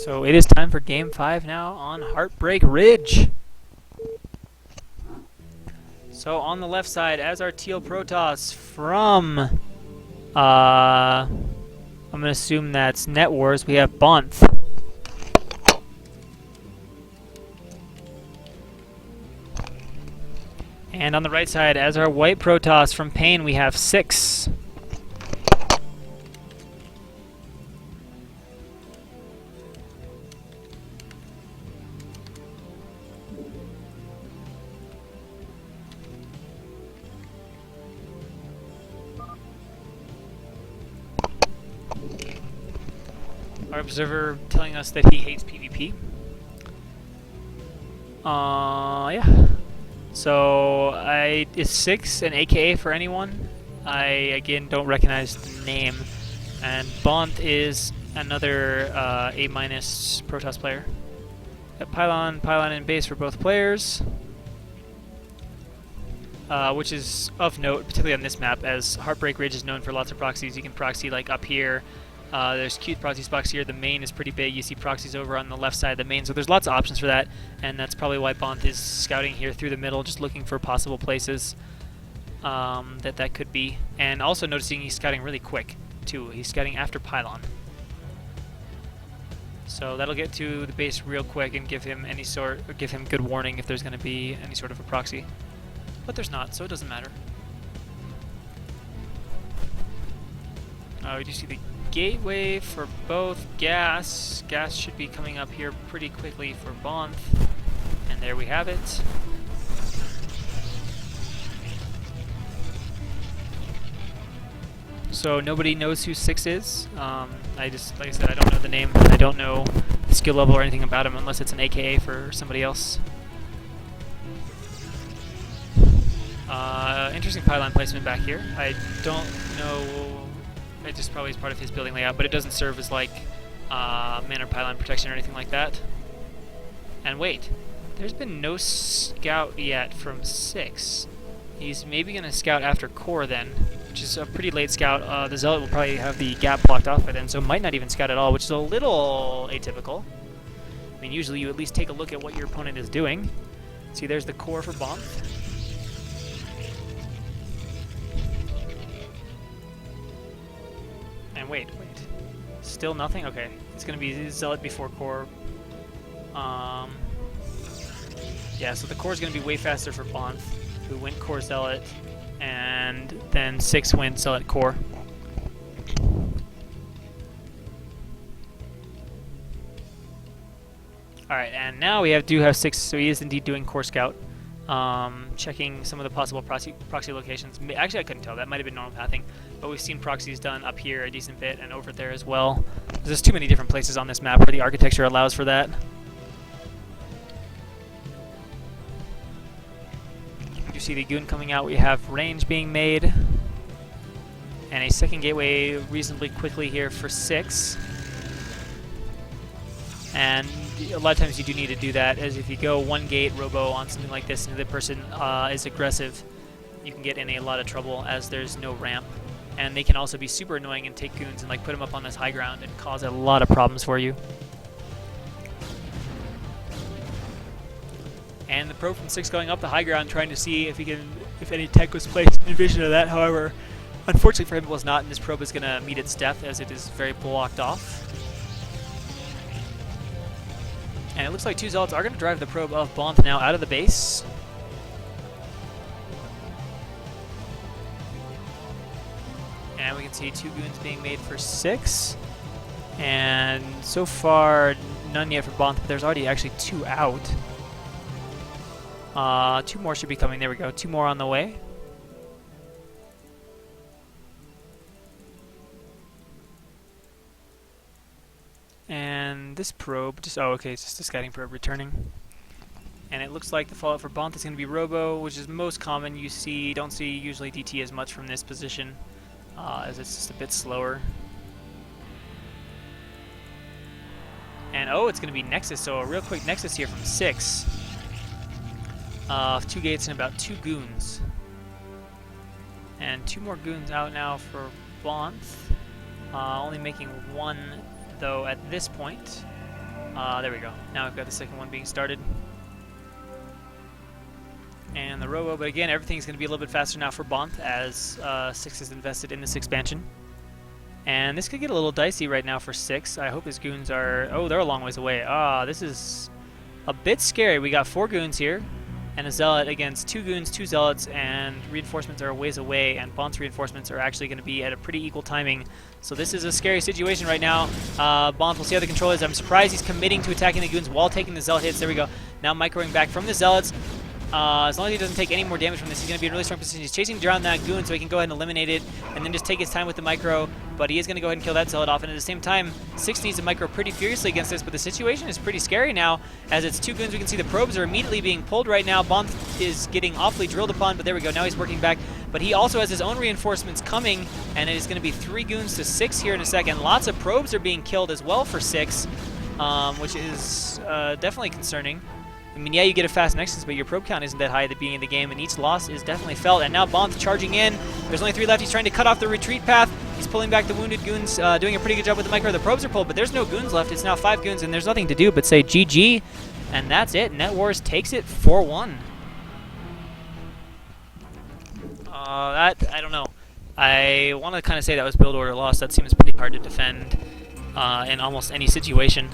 So it is time for Game 5 now on Heartbreak Ridge. So on the left side, as our Teal Protoss from, I'm going to assume that's Net Wars, we have Bonth. And on the right side, as our White Protoss from PaiN, we have 6. Our observer telling us that he hates PvP. Yeah. So, is 6 an AKA for anyone? I, again, don't recognize the name. And Bonth is another A- Protoss player. Got Pylon and base for both players. Which is of note, particularly on this map, as Heartbreak Ridge is known for lots of proxies. You can proxy like up here. There's cute proxy spots here. The main is pretty big. You see proxies over on the left side of the main, so there's lots of options for that, and that's probably why Bonth is scouting here through the middle, just looking for possible places that could be. And also noticing he's scouting really quick, too. He's scouting after Pylon. So that'll get to the base real quick and give him good warning if there's going to be any sort of a proxy. But there's not, so it doesn't matter. We do see the gateway for both gas. Gas should be coming up here pretty quickly for Bonth. And there we have it. So nobody knows who 6 is. Like I said, I don't know the name. I don't know the skill level or anything about him unless it's an AKA for somebody else. Interesting pylon placement back here. I don't know. It just probably is part of his building layout, but it doesn't serve as like man or pylon protection or anything like that. And wait, there's been no scout yet from 6. He's maybe going to scout after core then, which is a pretty late scout. The Zealot will probably have the gap blocked off by then, so might not even scout at all, which is a little atypical. I mean, usually you at least take a look at what your opponent is doing. See, there's the core for Bonth. And wait. Still nothing? Okay. It's going to be Zealot before core. Yeah, so the core is going to be way faster for Bonth, who went core Zealot, and then 6 went Zealot core. Alright, and now we do have 6, so he is indeed doing core scout. Checking some of the possible proxy locations. Actually, I couldn't tell. That might have been normal pathing. But we've seen proxies done up here a decent bit and over there as well. There's too many different places on this map where the architecture allows for that. You see the goon coming out. We have range being made. And a second gateway reasonably quickly here for 6. And a lot of times you do need to do that, as if you go one gate robo on something like this and the person is aggressive, you can get in a lot of trouble as there's no ramp. And they can also be super annoying and take goons and like put them up on this high ground and cause a lot of problems for you. And the pro from 6 going up the high ground trying to see if any tech was placed in vision of that. However, unfortunately for him it was not, and this probe is going to meet its death as it is very blocked off. And it looks like 2 Zealots are going to drive the probe of Bonth now out of the base. And we can see 2 goons being made for 6. And so far, none yet for Bonth, but there's already actually 2 out. 2 more should be coming. There we go. 2 more on the way. And this probe, it's just a scouting probe returning. And it looks like the fallout for Bonth is going to be Robo, which is most common. Don't see usually DT as much from this position, as it's just a bit slower. And it's going to be Nexus, so a real quick Nexus here from 6. 2 gates and about 2 goons. And 2 more goons out now for Bonth, only making 1 though at this point. There we go. Now we've got the second one being started. And the Robo, but again, everything's going to be a little bit faster now for Bonth as 6 is invested in this expansion. And this could get a little dicey right now for 6. I hope his goons are... Oh, they're a long ways away. This is a bit scary. We got 4 goons here, and a Zealot against 2 goons, 2 Zealots, and reinforcements are a ways away, and Bonth's reinforcements are actually going to be at a pretty equal timing. So this is a scary situation right now. Bonth, we'll see how the control is. I'm surprised he's committing to attacking the goons while taking the Zealot hits. There we go. Now microing back from the Zealots. As long as he doesn't take any more damage from this, he's going to be in a really strong position. He's chasing down that goon so he can go ahead and eliminate it and then just take his time with the micro, but he is going to go ahead and kill that Zealot off, and at the same time, 6 needs to micro pretty furiously against this, but the situation is pretty scary now. As it's 2 goons, we can see the probes are immediately being pulled right now. Bonth is getting awfully drilled upon, but there we go, now he's working back. But he also has his own reinforcements coming, and it is going to be 3 goons to 6 here in a second. Lots of probes are being killed as well for 6, which is definitely concerning. I mean, yeah, you get a fast nexus, but your probe count isn't that high at the beginning of the game, and each loss is definitely felt. And now Bonth charging in. There's only 3 left. He's trying to cut off the retreat path. He's pulling back the wounded goons, doing a pretty good job with the micro. The probes are pulled, but there's no goons left. It's now 5 goons, and there's nothing to do but say GG. And that's it. Net Wars takes it 4-1. I don't know. I want to kind of say that was build order loss. That seems pretty hard to defend in almost any situation.